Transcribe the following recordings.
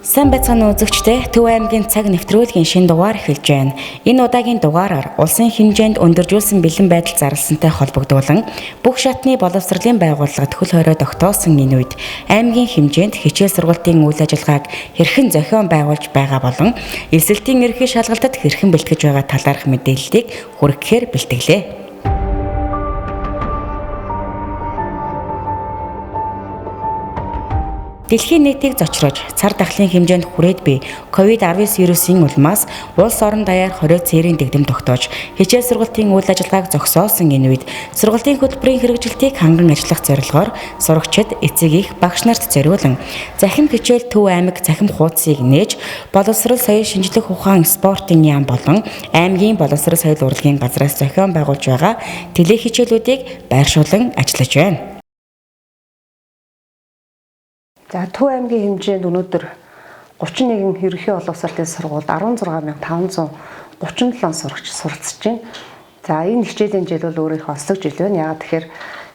Сайн байцгаана уу үзэгчдээ. Төв аймгийн цаг нэвтрүүлгийн шинэ дугаар эхэлж байна. Энэ удаагийн дугаараар улсын хэмжээнд өндөржүүлсэн бэлэн байдал зарласантай холбогдуулан бүх шатны боловсролын байгууллагад хөл хорой тогтоосон энэ үед аймгийн хэмжээнд хичээл сургалтын үйл ажиллагааг хэрхэн зохион байгуулж байгаа болон элсэлтийн ерхий шалгалтад хэрхэн бэлтгэж байгаа талаарх мэдээллийг хүргэхээр бэлтгэлээ. Дэлхийн нийтийг зочрож, цар тахлын хэмжээнд хүрээд буй COVID-19 вирусын улмаас улс орон даяар 20 цээрийн дэглэм тогтоож, хичээл сургалтын үйл ажиллагааг зогсоосон энэ үед сургалтын хөтөлбөрийн хэрэгжилтийг ханган ажиллах зорилгоор сурагчид, эцэг их, багш нарт зориулан захим хичээл Төв аймаг захим хуудсыг нээж, боловсрол соёл шинжлэх ухаан спортын яам болон аймгийн боловсрол соёл урлагийн газраас зохион байгуулж байгаа теле хичээлүүдийг байршуулан ажиллаж байна. За Төв аймгийн хэмжээнд өнөөдөр 31 ерөнхий боловсролын сургуульд 16537 сурагч суралцж байна. За энэ хичээлийн жил бол өөрийнхөө онцлог жил байна. Яагаад тэгэхээр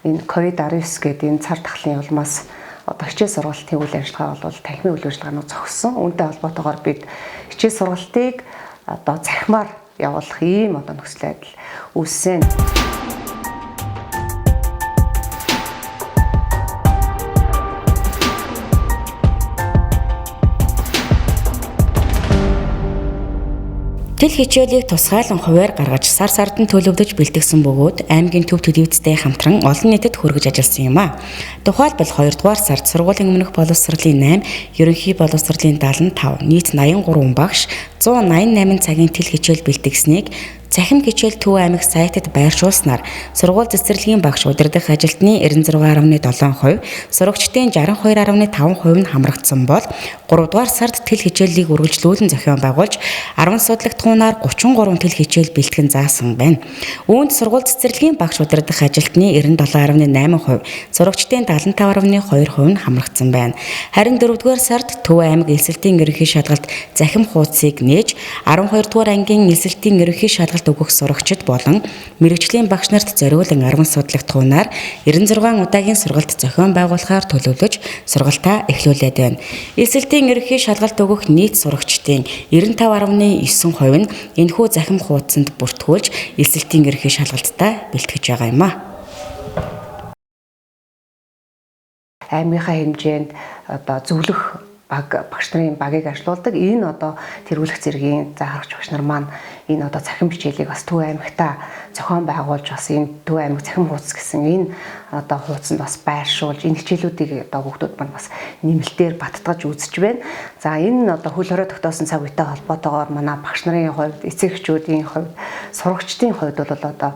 энэ COVID-19 гэдэг энэ цар тахлын улмаас хичээл сургалтын үйл ажиллагаа бол танхимын үйл ажиллагаанууд зогссон. Үүнтэй холбоотойгоор бид хичээл сургалтыг захимаар явуулах ийм нөхцөл байдал үүссэн. Тэл хичээлийг тусгайлан хуваар гаргаж сар сардан төлөвлөж бэлтгэсэн бөгөөд аймгийн төв төлөвцтэй хамтран олон нийтэд хүргэж ажилласан юм а. Тухайлбал 2 дугаар сард сургуулийн өмнөх боловсролын 8, ерөнхий боловсролын 75, нийт 83 багш 188 цагийн тэл хичээл бэлтгэснийг захим хичээл Төв аймаг сайтад байршуулснаар сургууль цэцэрлэгийн багш удирдах ажилтны 96.7%, сурагчдын 62.5% нь хамрагдсан бол 3 дугаар сард тэл хичээлийг үргэлжлүүлэн зохион байгуулж 10 судлагт туунаар 33 тэл хичээл бэлтгэн заасан байна. Үүнд сургууль цэцэрлэгийн багш удирдах ажилтны 97.8%, сурагчдын 75.2% нь хамрагдсан байна. Харин 4 дугаар сард Төв аймаг элсэлтийн ерөнхий шалгалт захим хуудсыг нээж 12 дугаар ангийн элсэлтийн ерөнхий шалгалт өгөх сурагчид болон мэрэгжлийн багш нарт зориулан 10 судлагт туунаар 96 удаагийн сургалт зохион байгуулахаар төлөвлөж сургалтаа эхлүүлээд байна. Элсэлтийн ерөнхий шалгалт өгөх нийт сурагчдын 95.9% нь энэхүү захим хуудсанд бүртгүүлж элсэлтийн ерөнхий шалгалтаа бэлтгэж байгаа юм а. Аймгийнхаа хэмжээнд зөвлөх багш нарын багийг ажилуулдаг. Энэ тэргүүлэх зэргийн заахч багш нар маань энэ захим хичээлийг бас Төв аймагта зохион байгуулж бас энэ Төв аймаг захим хуудас гэсэн энэ хуудсанд бас байршуулж энэ хичээлүүдийг хүүхдүүд маань бас нэмэлтээр баттгаж үзэж байна. За энэ хөл хорой тогтоосон цаг үетэй холбоотойгоор манай багш нарын хувьд, эцэг эхчүүдийн хувьд, сурагчдын хувьд бол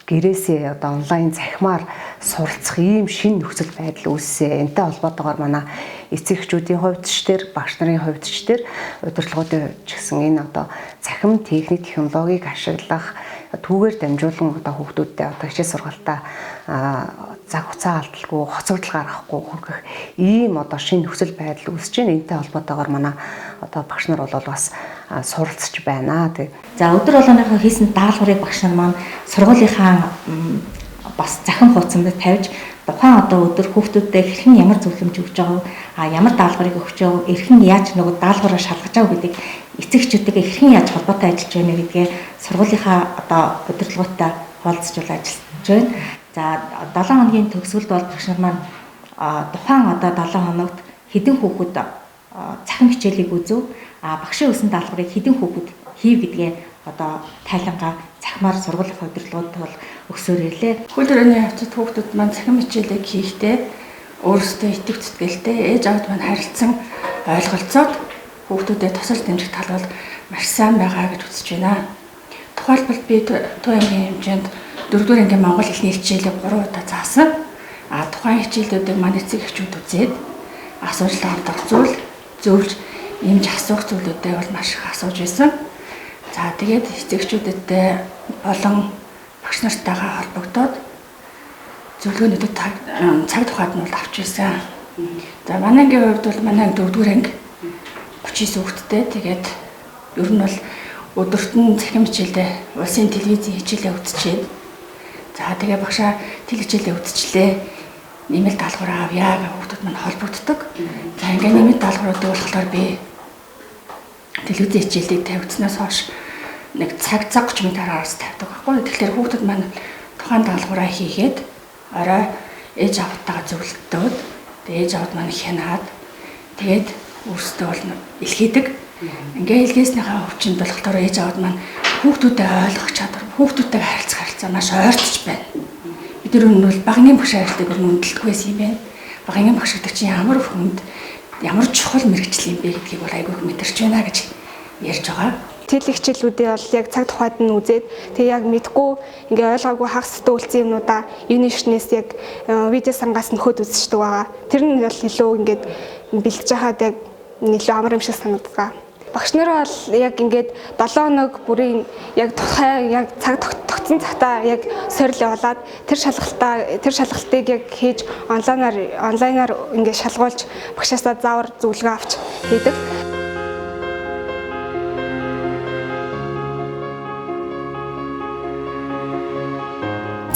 гэрээсээ онлайн захимаар суралцах ийм шинэ нөхцөл байдал үүссэн. Энтэй холбоотойгоор манай эцэг эхчүүдийн хувьд ч тэр багш нарын хувьд ч тэр удирдлагуудын хувьд ч гэсэн энэ захим техник технологиг ашиглах түүгээр дамжуулан хүүхдүүдтэй хичээл сургалтаа цаг хугацаа алдалгүй, хоцрогдол гаргахгүй хүргэх ийм шинэ нөхцөл байдал үүсэж байна. Энтэй холбоотойгоор манай багш нар бол бас суралцж байна. За өдөр болгоныхоо хийсэн даалгаврыг багш нар маань сургуулийнхаа бас захим хуудсанд тавьж тухайн өдөр хүүхдүүдэд хэрхэн ямар зөвлөмж өгч байгаа, ямар даалгаврыг өгч байгаа, хэрхэн яаж даалгавраа шалгаж байгаа гэдгийг эцэг эхчүүдтэйгээ хэрхэн яаж холбоотой ажиллаж байна гэдгээ сургуулийнхаа удирдлагуудтай хуваалцж ажиллаж байна. За 7 хоногийн төгсгөлд бол багш нар маань тухайн 7 хоногт хэдэн хүүхэд захим хичээлийг үзв, багшийн өгсөн даалгаврыг хэдэн хүүхэд хийв гэдгээ тайлангаа захимаар сургуулийн удирдлагууд бол өгсөөр ирлээ. Хөл хоройны хавцад хүүхдүүд маань захим хичээлийг хийхдээ өөрсдөө итэг зүтгэлтэй ээж аавд маань харилцан ойлголцоод хүүхдүүдэд тусалж дэмжих тал бол маш сайн байгаа гэж үзэж байна. Тухайлбал би Төв аймгийн хэмжээнд 4-р ангийн монгол хэлний хичээлийг 3 удаа заасан. Тухайн хичээлүүдийг манай эцэг эхчүүд үзээд асууж зөвлөж нэмж асуух зүйлүүдээ бол маш их асууж байсан. За тэгээд эцэгчүүдэдтэй болон багш нартайгаа холбогдоод зөвлөгөөнүүдэд цаг тухайд нь авч ирсэн. За манайгийн хувьд бол манай 4-р анги 39 хүүхэдтэй. Тэгээд ер нь бол өдөрт нь захим хичээлдээ улсын телевизийн хичээлээ үзчихээд за тэгээ багшаа тэл хичээлээ үзчихлээ. Нэмэлт даалгавар авъя гэх хүүхдүүд маань холбогддог. За ингээ нэмэлт даалгавруудыг болохоор би телевизийн хичээлийг тавьдснаас хойш нэг цаг 30 минут араас тавьдаг байхгүй. Тэгэхээр хүүхдүүд маань тухайн даалгавраа хийгээд орой ээж аваатайгаа зөвлөлтөөд ээж аваад маань хянаад тэгээд өөрсдөө бол илгээдэг. Ингээ илгээснийхаа өвчнөд болохоор ээж аваад маань хүүхдүүдэд ойлгох чадвар, хүүхдүүдтэй харилцах маш ойртож байна. Бид нар бол багын багш харилцааг үнэлдэг байсан юм байна. Багын багш гэдэг чинь ямар хүнд, ямар чухал мэрэгчлэл юм бэ гэдгийг бол айгүй их мэдэрч байна гэж ярьж байгаа. Тэл хичээлүүдээ бол яг цаг тухайд нь үзээд тэг яг мэдгүй ингээ ойлгоогүй хагас дүүлсэн юмнуудаа юунишнээс яг видео сангаас нөхөд үзчихдэг байгаа. Тэр нь бол илүү ингээд бэлдэж хаад яг илүү амар юм шиг санагддаг. Багш нар бол яг ингээд 7 хоног бүрийн яг тухайн яг цаг тогтсон цагтаа яг сорил явуулаад тэр шалгалтыг яг хийж онлайнаар ингээд шалгуулж багшаасаа заавар зөвлөгөө авч хийдэг.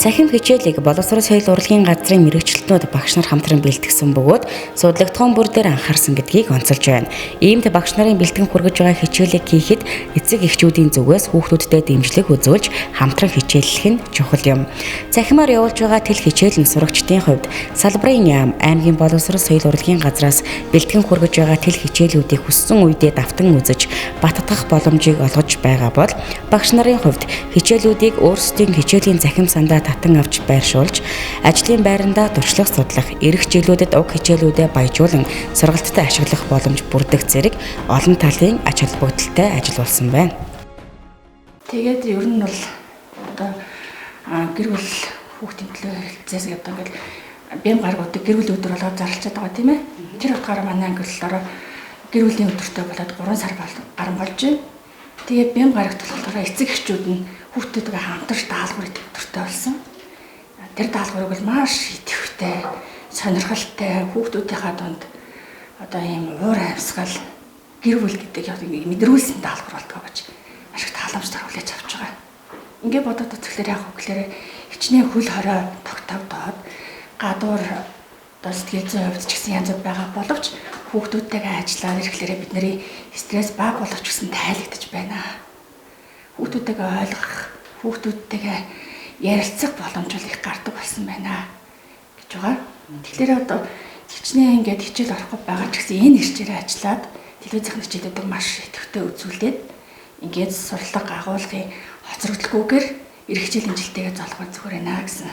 Цахим хичээлийг боловсрол соёл урлагийн газрын мэрэгчлэтнүүд багш нар хамтран бэлтгэсэн бөгөөд судлагдсан бүр дээр анхаарсан гэдгийг онцолж байна. Иймд багш нарын бэлтгэн хүргэж байгаа хичээлийг хийхэд эцэг эхчүүдийн зүгээс хүүхдүүдтэй дэмжлэг үзүүлж хамтран хичээллэх нь чухал юм. Цахимаар явуулж байгаа тэл хичээл нь сурагчдын хувьд салбарын яам аймгийн боловсрол соёл урлагийн газраас бэлтгэн хүргэж байгаа тэл хичээлүүдийг хүссэн үедээ давтан үзэж баттгах боломжийг олгож байгаа бол багш нарын хувьд хичээлүүдийг өөрсдийн хичээлийн захим сандаа татан авч байршуулж ажлын байрандаа туршлага судлах, ирэх жилүүдэд уг хичээлүүдэд баяжуулан сургалтад ашиглах боломж бүрдэх зэрэг олон талын ач холбогдолтой ажил болсон байна. Тэгээд ер нь бол одоо гэр бүл хүүхдийн төлөө хэлцээс гэдэг ингээл бяам гаргуудыг гэр бүлийн өдөр болгоод зарлчаад байгаа тийм ээ. Тэр утгаараа манай анги болохоор гэр бүлийн өдөртөө болоод 3 сар гарan болж байна. Тэгээд бяам гарагт болохоор эцэг эхчүүд нь хүүхдүүдтэй хамтарч даалгавар өдөртөө болсон. Тэр даалгаврыг бол маш идэвхтэй, сонирхолтой хүүхдүүдийнхаа дунд одоо ийм уур амьсгал гэр бүл гэдэг яг мэдрүүлсэн даалгавар болтгоо гэж маш их тааламжтай хүлээж авч байгаа. Ингээ бодоод үзэхлээр яг хөглөөрэ хичнээн хөл хорой тогтоогдоод гадуур одоо сэтгэл зүйн хувьд ч гэсэн янз бүр байгаа боловч хүүхдүүдтэйгээ ажиллаад ирэхлээрээ бидний стресс бага боловч гэсэн тайлагдаж байна. Хүүхдүүдтэйгээ ойлгох, хүүхдүүдтэйгээ ярилцах боломж их гардаг болсон байна гэж байгаа. Тэгэхээр одоо хичнээн ингээд хичээл орохгүй байгаа ч гэсэн энэ ирчээрээ ажиллаад телевизийн хичээлүүдийг маш идэвхтэй үзүүлээд ингээд сурлага агуулгын хоцрогдолгүйгээр эрх хичээлийн жилтэйгээ золгох зүгээр байна гэсэн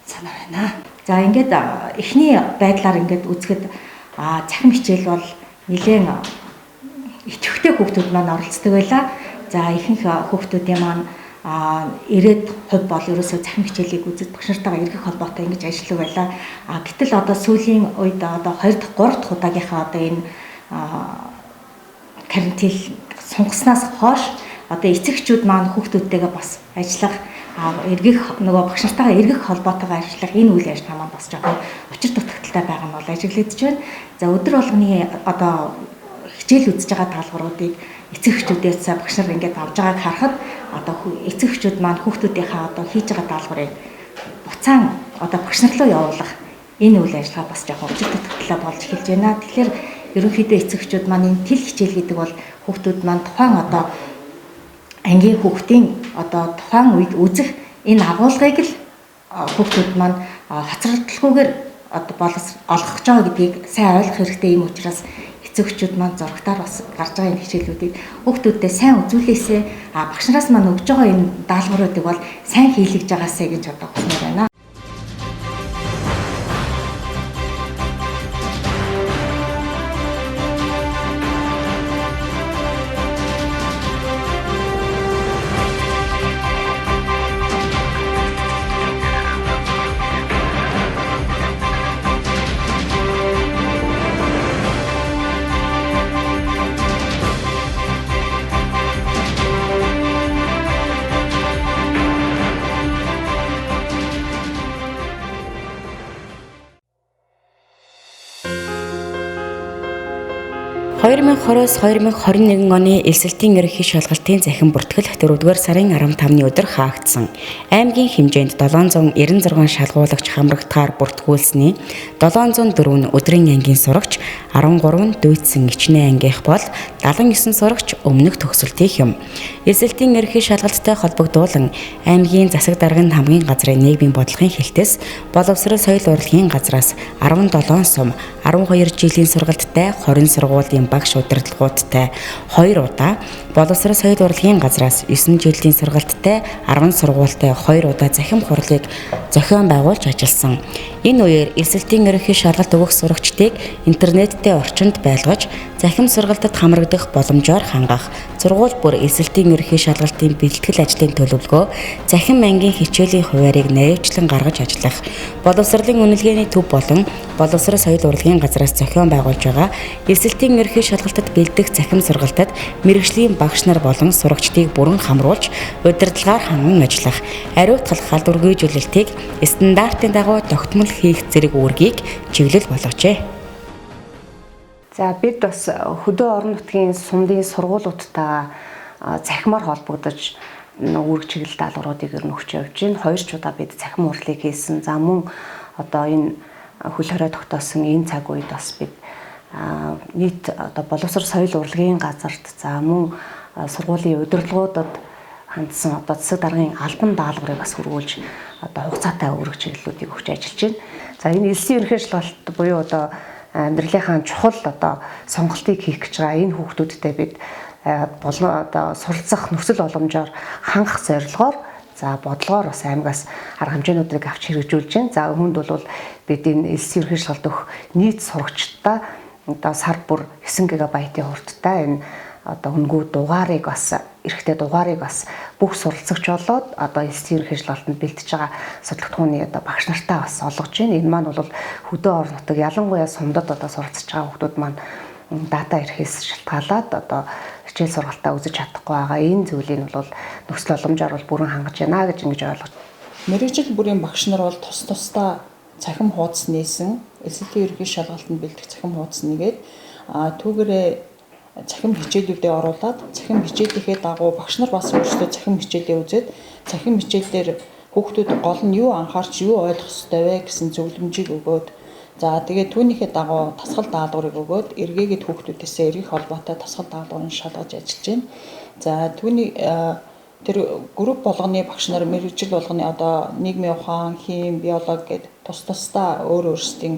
санаа байна. За ингээд эхний байдлаар ингээд үзэхэд цахим хичээл бол нэлээд идэвхтэй хүүхдүүд маань оролцдог байлаа. За ихэнх хүүхдүүдийн маань 90% бол ерөөсөө цахим хичээлийг үзэж багш нартайгаа эргэх холбоотой ингэж ажилладаг байлаа. Гэтэл одоо сүүлийн үед одоо 2 дахь 3 дахь удаагийнхаа одоо энэ карантин сунгацнаас хойш одоо эцэгчүүд маань хүүхдүүдтэйгээ бас ажиллах эргэх нөгөө багш нартайгаа эргэх холбоотойгоо ажиллах энэ үйл ажиллагаа маань бас жоохон учир дутагдaltaй байгаа нь бол ажиглагдж байна. За өдөр болгоны одоо хичээл үзэж байгаа даалгавруудыг эцэг эхчүүдээс багш нар ингээд авж байгааг харахад одоо эцэг эхчүүд маань хүүхдүүдийнхээ одоо хийж байгаа даалгаврыг буцаан одоо багш нар руу явуулах энэ үйл ажиллагаа бас жоохон учир дутагдaltaй болж эхэлж байна. Тэгэхээр ерөнхийдөө эцэг эхчүүд маань энэ тэл хичээл гэдэг бол хүүхдүүд маань тухайн одоо ангийн хүүхдийн одоо тухайн үед үзэх энэ агуулгыг л хүүхдүүд маань хоцрогдолгүйгээр одоо олгох гэж байгаа гэдгийг сайн ойлгох хэрэгтэй юм учраас эцэг эхчүүд маань зурагтаар бас гарч байгаа энэ хичээлүүдийг хүүхдүүдэд сайн үзүүлээсэй багш нараас маань өгж байгаа энэ даалгавруудыг бол сайн хийлгэж байгаасай гэж одоо хүсмээр байна. 2020-с 2021 оны элсэлтийн ерөнхий шалгалтын захин бүртгэл 4-р сарын 15-ны өдөр хаагдсан. Аймгийн хэмжээнд 796 шалгуулагч хамрагдахаар бүртгүүлсэний 704 нь өдрийн ангийн сурагч, 13 нь дүйцсэн ичнээ ангийнх бол 79 сурагч өмнөх төгсөлтийнх юм. Элсэлтийн ерөнхий шалгалттай холбогдуулан аймгийн засаг даргын хамгийн газрын нийгмийн бодлогын хэлтээс боловсрол соёл урлагийн газраас 17 сум, 12 жилийн сургалттай 20 сургуулийн багш удирдлагуудтай 2 удаа, боловсрол соёл урлагийн газраас 9 жилийн сургалттай 10 сургуультай 2 удаа захим хурлыг зохион байгуулж ажилласан. Энэ үеэр элсэлтийн ерөнхий шалгалт өгөх сурагчдыг интернеттэй орчинд байлгаж, захим сургалтад хамрагдах боломжоор хангах, сургууль бүр элсэлтийн ерөнхий шалгалтын бэлтгэл ажлын төлөвлөгөө, захим ангийн хичээлийн хуваарийг наривчлан гаргаж ажиллах, боловсролын үнэлгээний төв болон боловсрол соёл урлагийн газраас зохион байгуулж байгаа элсэлтийн ерөнхий шалгалтад бэлдэх захим сургалтад мэргэжлийн багш нар болон сурагчдыг бүрэн хамруулж, удирдлагаар ханган ажиллах, ариутгал халдваргүйжүүлэлтийг стандартын дагуу тогтмол хийх зэрэг үүргийг чиглэл болгожээ. За бид бас хөдөө орон нутгийн сумдын сургуулиудтайгаа захимаар холбогдож үүрэг чиглэл даалгавруудыг өгч явж байна. 2 ч удаа бид захим хурлыг хийсэн. За мөн одоо энэ хөл хорой тогтоосон энэ цаг үед бас бид нийт одоо боловсрол соёл урлагийн газарт за мөн сургуулийн удирдлагуудад хандсан одоо засаг даргын албан даалгаврыг бас хөрвүүлж одоо хугацаатай үүрэг чиглэлүүдийг өгч ажиллаж байна. За энэ элсийн ерөнхий шалгалт буюу одоо амьдралынхаа чухал одоо сонголтыг хийх гэж байгаа энэ хүүхдүүдтэй бид одоо суралцах нөхцөл боломжоор хангах зорилгоор за бодлогоор бас аймагаас арга хэмжээнүүдийг авч хэрэгжүүлж байна. За үүнд бол бид энэ элсийн ерөнхий шалгалт өгөх нийт сурагчдаа одоо сар бүр 9 ГБ-ийн хурдтай энэ одоо хөнгүү дугаарыг бас эрхтэй дугаарыг бас бүх суралцагч болоод одоо элсийн ерөнхий шалгалтанд бэлтэж байгаа судалгахууны одоо багш нартаа бас олгож байна. Энэ маань бол хөдөө орон нутаг ялангуяа сумдад одоо суралцж байгаа хүмүүс маань дата эрхээс шалтгаалаад одоо хичээл сургалтаа үзэж чадахгүй байгаа. Энэ зүйлийг бол нөхцөл боломжоор бол бүрэн хангаж байна гэж ингэж ойлгож. Мэргэжил бүрийн багш нар бол тус тусдаа цахим хуудас нээсэн элсэлтийн ерөнхий шалгалтанд бэлдэх цахим хуудас нэгээд түүгээрээ захим хичээлүүдэд оруулаад захим хичээлийнхээ дагуу багш нар бас өөрсдөө захим хичээлээ үзээд захим хичээлээр хүүхдүүд гол нь юу анхаарч юу ойлгох ёстой вэ гэсэн зөвлөмжийг өгөөд за тэгээд түүнийхээ дагуу тасгал даалгаврыг өгөөд эргээгээд хүүхдүүдээс эргэх холбоотой тасгал даалгаврыг шалгаж ажиллаж байна. За түүний тэр групп болгоны багш нар мэргэжил болгоны одоо нийгмийн ухаан, хим, биологи гэд тус тусдаа өөрсдийн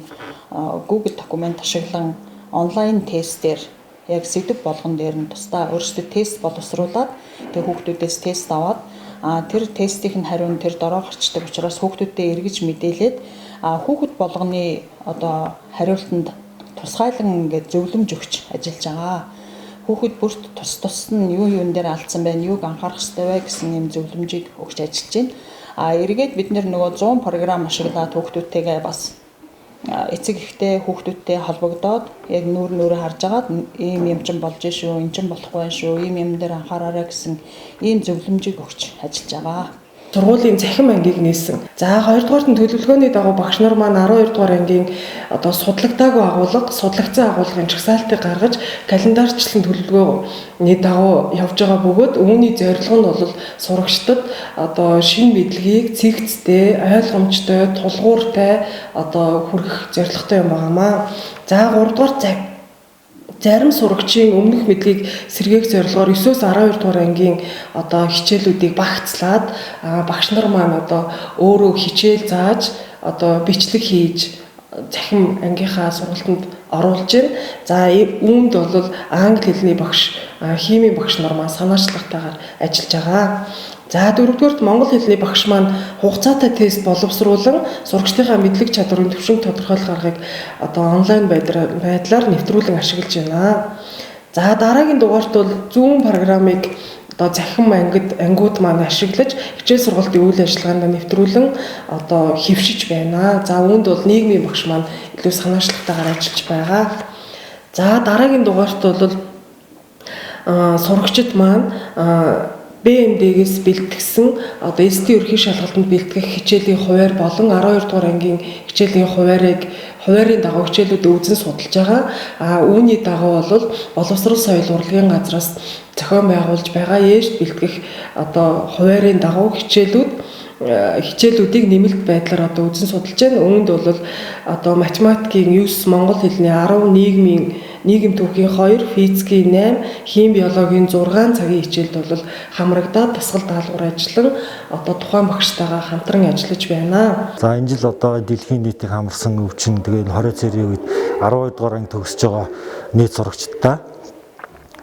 Google документ ашиглан онлайн тестээр яг сэдв болгон дээр нь тусдаа өөрсдөө тест боловсруулад тэг хүүхдүүдээс тест аваад тэр тестийн хариу тэр дороо гарчдаг учраас хүүхдүүдтэй эргэж мэдээлээд хүүхэд болгоны одоо хариултанд тусгайлан ингээд зөвлөмж өгч ажиллаж байгаа. Хүүхэд бүрт тус тус нь юун дээр алдсан байна, юуг анхаарах ёстой вэ гэсэн юм зөвлөмжийг өгч ажиллаж байна. Эргээд бид нөгөө 100 програм ашиглаад хүүхдүүдтэйгээ бас эцэг ихтэй хүүхдүүдтэй холбогдоод яг нүүрээ харж агаад ийм юм чин болж шүү, эн чин болохгүй шүү, ийм юм дээр анхаараарай гэсэн ийм зөвлөмжийг өгч ажиллаж байгаа. Сургуулийн захим ангийг нээсэн. За 2 дугаарт нь төлөвлөгөөний дагуу багш нар маань 12 дугаар ангийн одоо судлагдаагүй агуулга, судлагдсан агуулгын жагсаалтыг гаргаж календарчлан төлөвлөгөөний дагуу явж байгаа бөгөөд үүний зорилго нь бол сурагчдад одоо шинэ мэдлэгийг цэгцтэй, ойлгомжтой, тулгууртай одоо хүргэх зорилготой юм байнамаа. За 3 дугаар зарим сурагчийн өмнөх мэдлэгийг сэргээх зорилгоор 9-өөс 12 дугаар ангийн одоо хичээлүүдийг багцлаад багш нар маань одоо өөрөө хичээл зааж одоо бичлэг хийж захим ангийнхаа сургалтанд оруулж байна. За үүнд бол англи хэлний багш, химийн багш нар маань санаачлагтайгаар ажиллаж байгаа. За 4-р монгол хэлний багш маань хугацаатай тест боловсруулан сурагчдынхаа мэдлэг чадварын төвшинг тодорхойлох аргыг одоо онлайн байдлаар нэвтрүүлэн ашиглаж байна. За дараагийн дугаарт бол Zoom программыг одоо захим ангиуд маань ашиглаж хичээл сургалтын үйл ажиллагаанд нэвтрүүлэн одоо хэвшиж байна. За үүнд бол нийгмийн багш маань илүү санаачлагтайгаар ажиллаж байгаа. За дараагийн дугаарт бол сурагчид маань БМД-гээс бэлтгэсэн одоо СТ ерөнхий шалгалтанд бэлтгэх хичээлийн хуваар болон 12 дугаар ангийн хичээлийн хуваарийг хуваарийн дагуу хичээлүүд үзэн судалж байгаа. Үүний дагуу бол боловсрол соёл урлагийн газраас зохион байгуулж байгаа ээж бэлтгэх хуваарийн дагуу хичээлүүдийг нэмэлт байдлаар үзэн судалж байна. Үүнд бол математикийн 9, монгол хэлний 10, нийгэм түүхийн 2, физикийн 8, хими биологийн 6 цагийн хичээлд бол хамрагдаад дасгал даалгавар ажиллан тухайн багштайгаа хамтран ажиллаж байна. За энэ жил дэлхийн нийтийг хамарсан өвчин тэгээд 20 цэрийн үед 12 дугаар анги төгсөж байгаа нийт сурагчдаа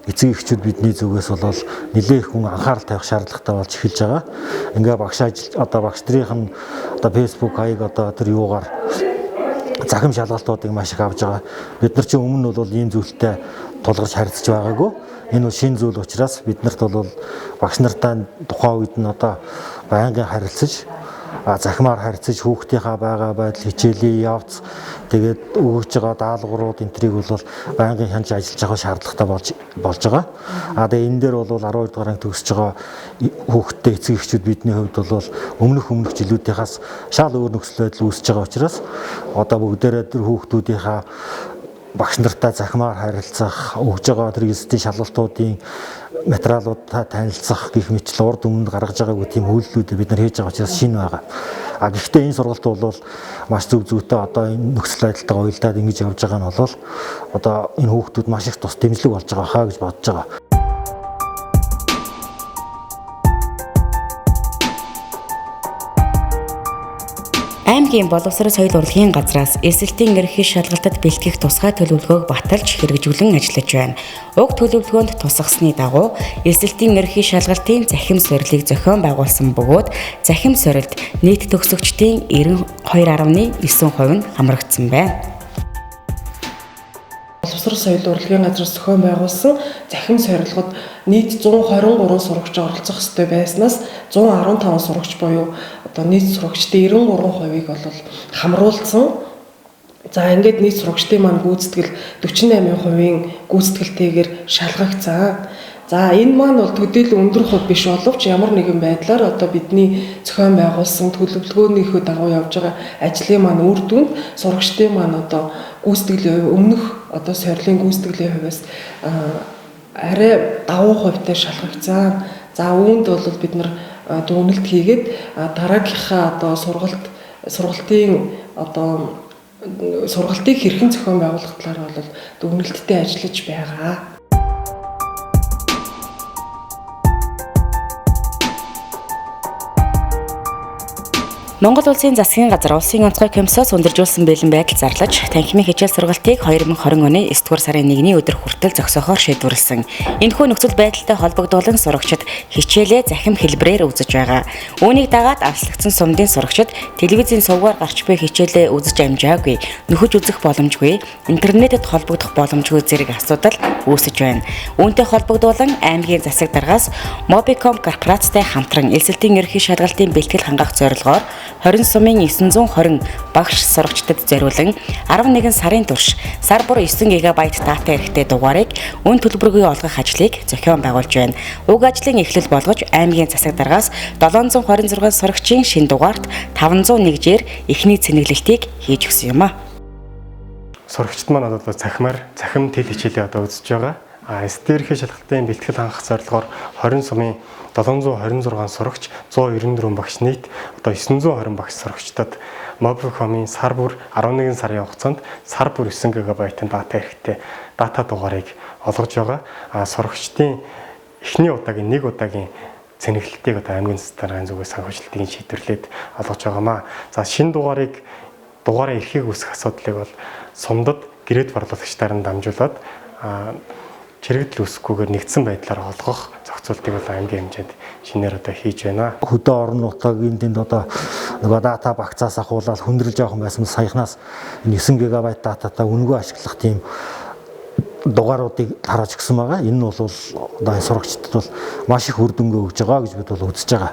эцэг эхчүүд бидний зүгээс бол нэлээд их хүн анхаарал тавих шаардлагатай болж эхэлж байгаа. Ингээ багш нарын Facebook хаяг тэр юугаар захим шалгалтуудыг маш их авж байгаа. Бид нар чинь өмнө нь бол ийм зүйлтэй тулгарч харьцаж байгаагүй. Энэ бол шинэ зүйл учраас биднэрт бол багш нартай тухайн үед нь байнгын харилцаж захимаар харьцаж хүүхдийнхаа байгаа байдал хичээлийн явц тэгээд өгж байгаа даалгаврууд энтрийг бол байнгын хянж ажиллаж байгаа шаардлагатай болж байгаа. Тэгээ энэ дээр бол 12 дугаар анги төгсөж байгаа хүүхдтэй эцэг эхчүүд бидний хувьд бол өмнөх жилүүдийнхээс шал өөр нөхцөл байдал үүсэж байгаа учраас бүгдээрээ тэр хүүхдүүдийнхаа багш нартай захимаар харилцах, өгж байгаа тэр эзэдийн шалгалтуудын материалуудтай танилцах гэх мэтлэн урд өмнө гаргаж байгаагүй тийм үйлдэлүүд бид нар хийж байгаа учраас шинэ байгаа. Гэхдээ энэ сургалт бол маш зөв зүйтэй энэ нөхцөл байдалтайгаа уялдаад ингэж явж байгаа нь бол энэ хүүхдүүд маш их тус дэмжлэг болж байгаа хаа гэж бодож байгаа. Аймгийн боловсрол соёл урлагийн газраас эсэлтийн эрхийг шалгалтад бэлтгэх тусгай төлөвлөгөөг баталж хэрэгжүүлэн ажиллаж байна. Уг төлөвлөгөөнд тусгасны дагуу эсэлтийн эрхийг шалгалтын захим сорилыг зохион байгуулсан бөгөөд захим сорилд нийт төгсөгчдийн 92.9% нь хамрагдсан байна. Боловсрол соёл урлагийн газраас зохион байгуулсан захим сорилгод нийт 123 сурагч оролцох ёстой байснаас 115 сурагч буюу нийт сурагчдын 93%-ийг бол хамруулсан. За ингээд нийт сурагчдын маань гүйцэтгэл 48%-ийн гүйцэтгэлтэйгээр шалгагдсан. За энэ маань бол төдийлөн өндөр хувь биш боловч ямар нэгэн байдлаар бидний зохион байгуулсан төлөвлөгөөнийхөө дагуу явж байгаа ажлын маань үр дүнд сурагчдын маань гүйцэтгэлийн өмнөх сорилын гүйцэтгэлийн хувьас арай давуу хувьтай шалгагдсан. За үүнд бол бид нар дүгнэлт хийгээд дараагийнхаа сургалтыг хэрхэн зохион байгуулах талаар бол дүгнэлттэй ажиллаж байгаа. Монгол улсын засгийн газар улсын онцгой комиссоос өндөржүүлсэн бэлэн байдал зарлаж, танхимын хичээл сургалтыг 2020 оны 9-р сарын 1-ний өдөр хүртэл зогсоохоор шийдвэрлсэн. Энэхүү нөхцөл байдалтай холбогдуулан сурагчид хичээлээ захим хэлбэрээр үзэж байгаа. Үүнийг дагаад авслагдсан сумдын сурагчид телевизийн сувгаар гарч буй хичээлээ үзэж амжаагүй, нөхөж үзэх боломжгүй, интернетэд холбогдох боломжгүй зэрэг асуудал үүсэж байна. Үүнтэй холбогдуулан аймгийн засаг даргаас Mobicom корпорацтай хамтран элсэлтийн ерхий шалгалтын бэлтгэл хангах зорилгоор 20 сумын 920 багш сурагчдад зориулан 11 сарын турш сар бүр 9 ГБ дата эрэхтэй дугаарыг үн төлбөргүй олгох ажлыг зохион байгуулж байна. Уг ажлын эхлэл болгож аймгийн засаг даргаас 726 сурагчийн шинэ дугаарт 501-жээр эхний цэнэглэлтийг хийж өгсөн юм а. Сурагчид маань захим тэл хичээлээ үзэж байгаа. Эсдэрхий шалгалтын бэлтгэл хангах зорилгоор 20 сумын 726 сурагч, 194 багш нийт 920 багш сурагчдад Mobicom-ийн сар бүр 11 сарын хугацаанд сар бүр 9 ГБ-ийн дата эрэхтэй дата дугаарыг олгож байгаа. Сурагчдын эхний удаагийн нэг удаагийн цэнэглэлтийг аймгийн засаг даргын зүгээс санхүүжилтийн шийдвэрлээд олгож байгаамаа. За шинэ дугаараа эрхийг үүсгэх асуудлыг бол сумдад гэрээд борлуулагчдаар нь дамжуулаад чирэгдэл үүсэхгүйгээр нэгдсэн байдлаар олгох зохицуултыг бол аймгийн хэмжээнд шинээр хийж байна. Хөдөө орон нутгийн тэнд дата багцаас ахуулаад хүндрэлж явах байсан саяхнаас 9 ГБ дататай үнэгүй ашиглах тийм дугааруудыг харааж өгсөн байгаа. Энэ нь бол сурагчдад бол маш их үр дүнгээ өгж байгаа гэж бид бол үзэж байгаа.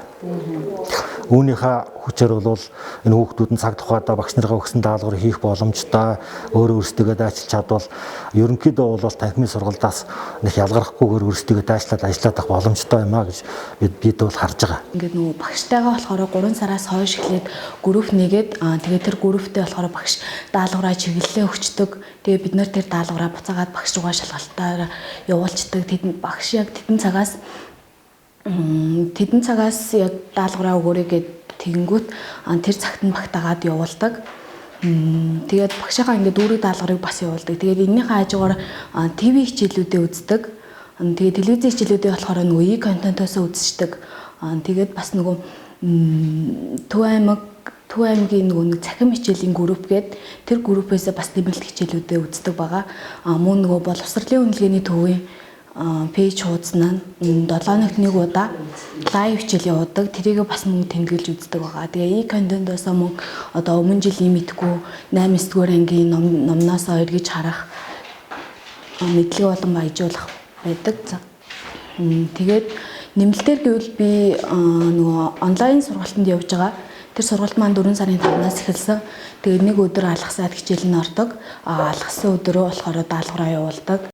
Үүнийхээ хүчээр бол энэ хүүхдүүд нь цаг тухайдаа багш нарыгаа өгсөн даалгаврыг хийх боломжтой, өөрөө өөрсдөө дайчилж чадвал ерөнхийдөө бол танхимын сургалтаас нэг ялгархгүйгээр өөрсдөө дайчлаад ажиллаад авах боломжтой юм а гэж бид бол харж байгаа. Ингээд нөгөө багштайгаа болохоор 3 сараас хойш эхлээд групп нэгээд тэгээд тэр групптэй болохоор багш даалгавраа чиглэлээ өгчдөг. Тэгээд бид нэр тэр даалгавраа буцаагаад багш руугаа шалгалтаар явуулцдаг. Тэдэнд багш яг тэдэн цагаас яг даалгавраа өгөөрэй гэд тэгэнгүүт тэр цагт нь багтаагаад явуулдаг. Тэгээд багшаагаа ингээд өөрийн даалгаврыг бас явуулдаг. Тэгээд энэнийхээ хажуугаар ТV хичээлүүдээ үздэг. Тэгээд телевизийн хичээлүүдээ болохоор нөгөө контентоос үздэг. Тэгээд бас нөгөө Төв аймгийн нөгөө нэг цахим хичээлийн групп гээд тэр группээс бас тэмдэглэл хичээлүүдээ үздэг байгаа. Мөн нөгөө боловсролын үнэлгээний төвийн пэйж хуудаснаа 7 хоногт нэг удаа лайв хичээл явуудаг. Тэрийг бас мөн тэмдэглэж үздэг байгаа. Тэгээ контентоос мөн одоо өмнө жилийн мэдгүй 8-9 ангийн номноос эргэж харах мэдлэг болон баяжуулах байдаг. Тэгээд нэмэлтээр гэвэл би нөгөө онлайн сургалтанд явж байгаа. Тэр сургалт маань 4 сарын 5-наас эхэлсэн. Тэгээд нэг өдөр алгасаад хичээл нь ордог. Алгасан өдрөө болохоор даалгавраа явуулдаг.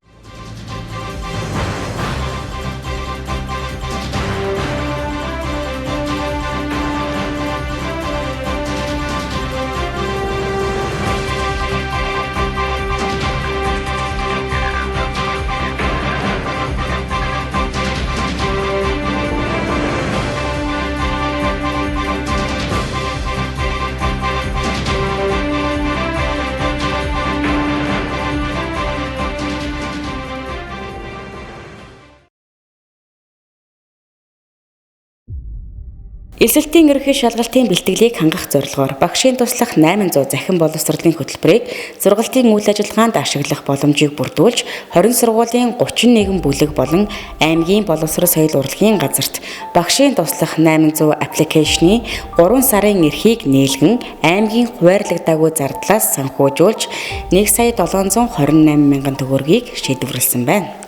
Эсэлтийн ерөнхий шалгалтын бэлтгэлийг хангах зорилгоор багшийн туслах 800 захин боловсролын хөтөлбөрийг сургалтын үйл ажиллагаанд ашиглах боломжийг бүрдүүлж 20 сургуулийн 31 бүлэг болон аймгийн боловсрол соёл урлагийн газарт багшийн туслах 800 аппликейшны 3 сарын эрхийг нээлгэн аймгийн хуваарлагдаагүй зардлаас санхүүжүүлж 1,728 мянган төгрөгийг шийдвэрлсэн байна.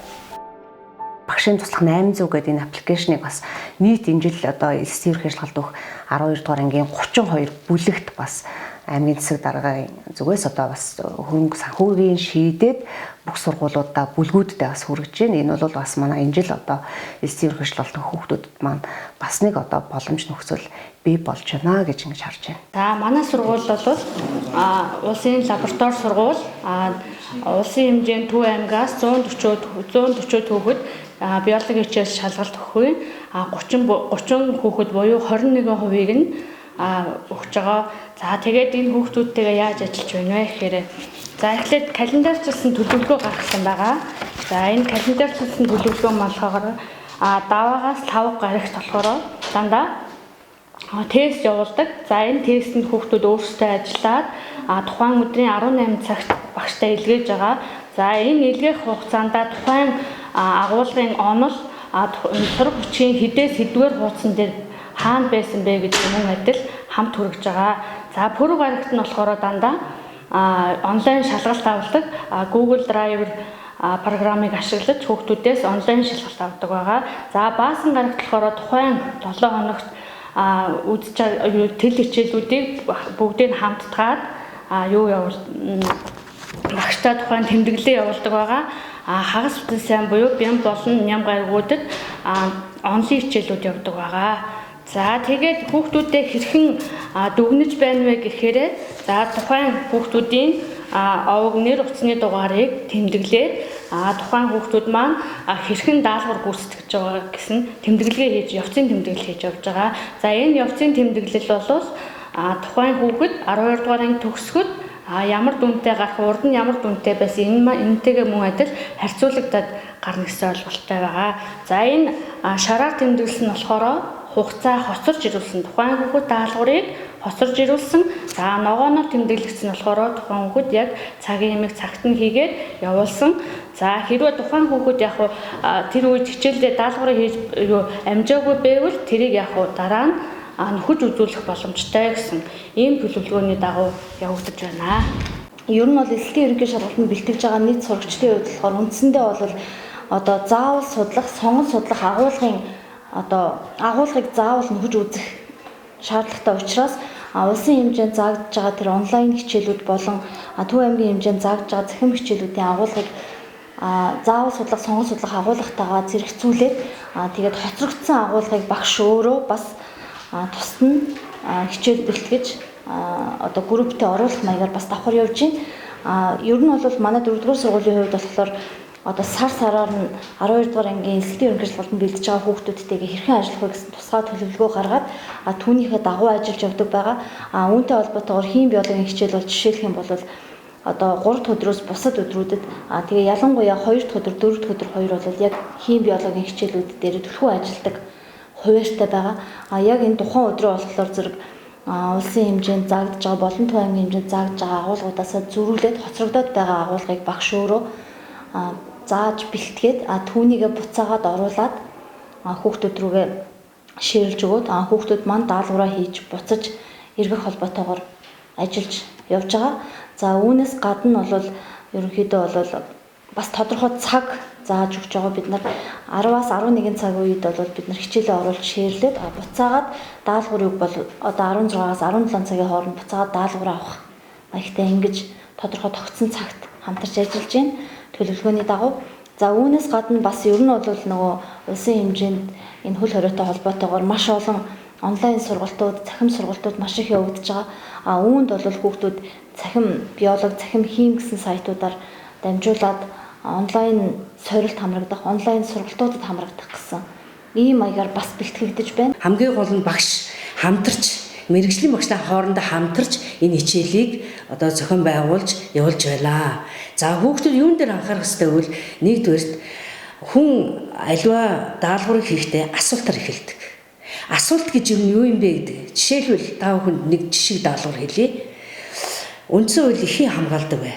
Багшийн туслах 800 гэдэг энэ аппликейшнийг бас нийт энэ жил одоо эсэсийн ерөнхий шалгалт өгөх 12 дугаар ангийн 32 бүлэгт бас аймгийн засаг даргын зүгээс одоо бас хөрөнгө санхүүгийн шийдээд бүх сургуулиудаа бүлгүүддээ бас хүргэж байна. Энэ бол бас манай энэ жил одоо эсэсийн ерөнхий шалгалт хүүхдүүдэд маань бас нэг одоо боломж нөхцөл бий болж байна гэж ингэж харж байна. За манай сургууль бол улсын лаборатори сургууль улсын хэмжээнд Төв аймгаас 140 хүүхэд биологи хичээл шалгалт өгөх үе 30 хүүхэд буюу 21%-ийг нь өгч байгаа. За тэгээд энэ хүүхдүүдтэйгээ яаж ажиллаж байна вэ гэхээр за эхлээд календарчлсан төлөвлөгөө гаргасан байгаа. За энэ календарчлсан төлөвлөгөө болохоор даваагаас 5 гарагт болохоор дандаа тест явуулдаг. За энэ тестэнд хүүхдүүд өөрсдөө ажиллаад тухайн өдрийн 18 цагт багштай илгээж байгаа. За энэ илгээх хугацаанд тухайн агуулгын онол сурах хүчийн хэдээс хэдвэр хуудсан дээр хаана байсан бэ гэдэг мөн адил хамт хүргэж байгаа. За пүрэв гарагт нь болохоор дандаа онлайн шалгалт авдаг. Google Drive программыг ашиглаж хүүхдүүдээс онлайн шалгалт авдаг байгаа. За баасан гарагт болохоор тухайн 7 хоногт тэл хичээлүүдийг бүгдийг хамтдаад багштай тухайн тэмдэглэлээ явуулдаг байгаа. Хагас бүтэн сайн буюу бям болон ням гаригуудад онлайн хичээлүүд явдаг байгаа. За тэгээд хүүхдүүдэд хэрхэн дүгнэж байна вэ гэхээр за тухайн хүүхдүүдийн овог нэр утасны дугаарыг тэмдэглээд тухайн хүүхдүүд маань хэрхэн даалгавар гүйцэтгэж байгаа гэсэн тэмдэглэгээ хийж явцын тэмдэглэл хийж явж байгаа. За энэ явцын тэмдэглэл бол тухайн хүүхэд 12 дугаар анги төгсгөд ямар дүнтэй гарах, урд нь ямар дүнтэй байсан энэтэйгээ мөн адил харьцуулагдаад гарна гэсэн ойлголттой байгаа. За энэ шараар тэмдэглэл нь болохоор хугацаа хоцорж ирүүлсэн тухайн хүүхэд даалгаврыг хоцорж ирүүлсэн. За ногооноор тэмдэглэгдсэн болохоор тухайн хүүхэд яг цагийн ямиг цагт нь хийгээд явуулсан. За хэрвээ тухайн хүүхэд яг тэр үед хичээлдээ даалгаврыг хийж амжаагүй байвал тэрийг яг дараа нь нөхөж үзүүлэх боломжтой гэсэн ийм төлөвлөгөөний дагуу явагдаж байна. Ер нь бол эсэлтийн ерөнхий шалгалтанд бэлтгэж байгаа нийт сурагчдын хувьд болохоор үндсэндээ бол одоо заавал судлах, сонгон судлах агуулгыг заавал нөхөж үзэх шаардлагатай учраас улсын хэмжээнд заагдж байгаа тэр онлайн хичээлүүд болон Төв аймгийн хэмжээнд заагдж байгаа цахим хичээлүүдийн агуулгыг заавал судлах, сонгон судлах агуулгатайгаа зэрэгцүүлээд тэгээд хоцрогдсон агуулгыг багш өөрөө бас тусад нь хичээл бэлтгэж одоо групптэй оруулах маягаар бас давхар явж байна. Ер нь бол манай 4-р сургуулийн хувьд болохоор одоо сараар нь 12 дугаар ангийн эсэлтийн ерөнхийлөлтөнд бэлдэж байгаа хүүхдүүдтэйгээ хэрхэн ажиллах вэ гэсэн тусгай төлөвлөгөө гаргаад түүнийхээ дагуу ажиллаж явдаг байгаа. Үүнтэй холбоотойгоор хим биологийн хичээл бол жишээлх юм бол одоо 3 дахь өдрөөс бусад өдрүүдэд тэгээ ялангуяа 2 дахь өдөр, 4 дахь өдөр хоёр бол яг хим биологийн хичээлүүд дээр төлхөө ажилладаг хуваарьтай байгаа. Яг энэ тухайн өдрөө болохоор зэрэг улсын хэмжээнд заагдж байгаа болон Төв аймгийн хэмжээнд заагдж байгаа агуулгуудаас зөрүүлээд хоцрогдоод байгаа агуулгыг багш өөрөө зааж бэлтгээд түүнийгээ буцаагаад оруулаад хүүхдүүд рүүгээ ширлж өгөөд хүүхдүүд маань даалгавраа хийж буцаж эргэх холбоотойгоор ажиллаж явж байгаа. За үүнээс гадна бол ерөнхийдөө бол бас тодорхой цаг зааж өгч байгаа. Бид нар 10-аас 11 цаг үед бол бид нар хичээлээ оруулж ширлээд буцаагаад даалгаврыг бол одоо 16-аас 17 цагийн хооронд буцаагаад даалгавраа авах маягтай ингэж тодорхой тогтсон цагт хамтарч ажиллаж байна. Төлөвлөгөөний дагуу. За үүнээс гадна бас ер нь бол нөгөө улсын хэмжээнд энэ хөл хориотой холбоотойгоор маш олон онлайн сургалтууд, цахим сургалтууд маш их явагдаж байгаа. Үүнд бол хүүхдүүд цахим биологи, цахим хим гэсэн сайтуудаар дамжуулаад онлайн сорилт хамрагдах, онлайн сургалтуудад хамрагдах гэсэн ийм маягаар бас бэлтгэгдэж байна. Хамгийн гол нь багш хамтарч мэрэгжлийн багшлаа хоорондоо хамтарч энэ хичээлийг одоо зохион байгуулж явуулж байлаа. За хүүхдүүд юун дээр анхаарах хэрэгтэй вэ? Нэгдүгээрт хүн аливаа даалгаврыг хийхдээ асуултаар эхэлдэг. Асуулт гэж юу юм бэ гэдэг. Жишээлбэл та бүхэнд нэг жишг даалгавар хэлье. Үндсэн хуулийг хэн хамгаалдаг вэ?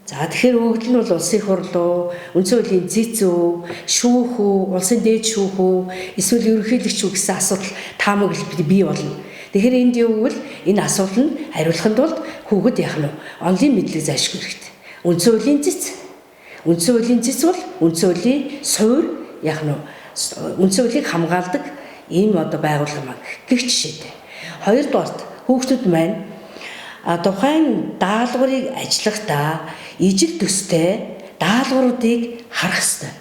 За тэгэхээр өгдөл нь бол улсын хурл уу, үндсэн хуулийн зэц үү, шүүх үү, улсын дээд шүүх үү, эсвэл ерөнхийлөгч үү гэсэн асуудал таамаг бий болно. Тэгэхээр энд юу гэвэл энэ асуулт нь хариулахын тулд хүүхэд яах нь онлайн мэдлэг заашгүй хэрэгтэй. Үндсэн хуулийн зэц. Үндсэн хуулийн зэц бол үндсэн хуулийн суурь яах нь үндсэн хуулийг хамгаалдаг ийм одоо байгууллага гэх жишээтэй. Хоёрдугаарт хүүхдүүд маань тухайн даалгаврыг ажиллахдаа ижил төстэй даалгавруудыг харах ёстой.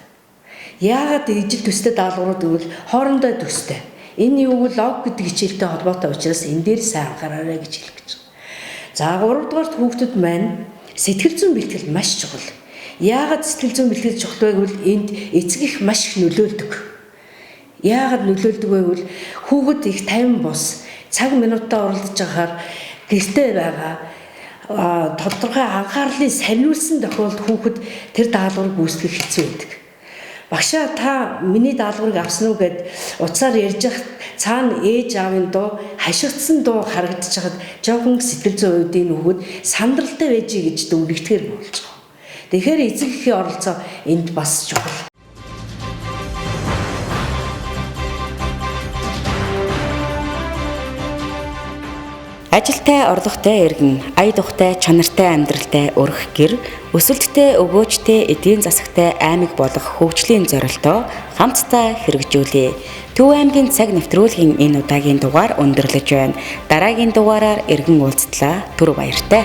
Яагаад ижил төстэй даалгаврууд гэвэл хоорондоо төстэй. Энэ юу вэ? Лог гэдэг хичээлтэй холбоотой учраас энэ дээр сайн анхаараарай гэж хэлэх гэж. За 3 дугаарт хүүхдүүд маань сэтгэл зүйн бэлтгэл маш чухал. Яагаад сэтгэл зүйн бэлтгэл чухал вэ гэвэл энд эцэг их маш их нөлөөлдөг. Яагаад нөлөөлдөг вэ гэвэл хүүхэд их 50 бус цаг минутаа оролдож байгаахаар гэртээ байгаа тодорхой анхаарлыг сарниулсан тохиолдолд хүүхэд тэр даалгаврыг гүйцэтгэх хэцүү байдаг. Багшаа та миний даалгаврыг авсан уу гэд утсаар ярьж хат цаана ээж аавын дуу хашигдсан дуу харагдаж хахад жоохон сэтгэл зүйн үед энэ хүүхэд сандралтай байжээ гэж дүгнэгдэхэр болж байгаа. Тэгэхээр эцэг эхийн оролцоо энд бас чухал. Ажилтай, орлоготой иргэн, ая духтай, чанартай амьдралтай өрх гэр, өсөлттэй, өгөөжтэй, эдийн засагтай аймаг болох хөгжлийн зорилтоо хамтдаа хэрэгжүүлээ. Төв аймгийн цаг нэвтрүүлгийн энэ удаагийн дугаар өндөрлөж байна. Дараагийн дугаараар иргэн уулзтлаа. Түр баяртай.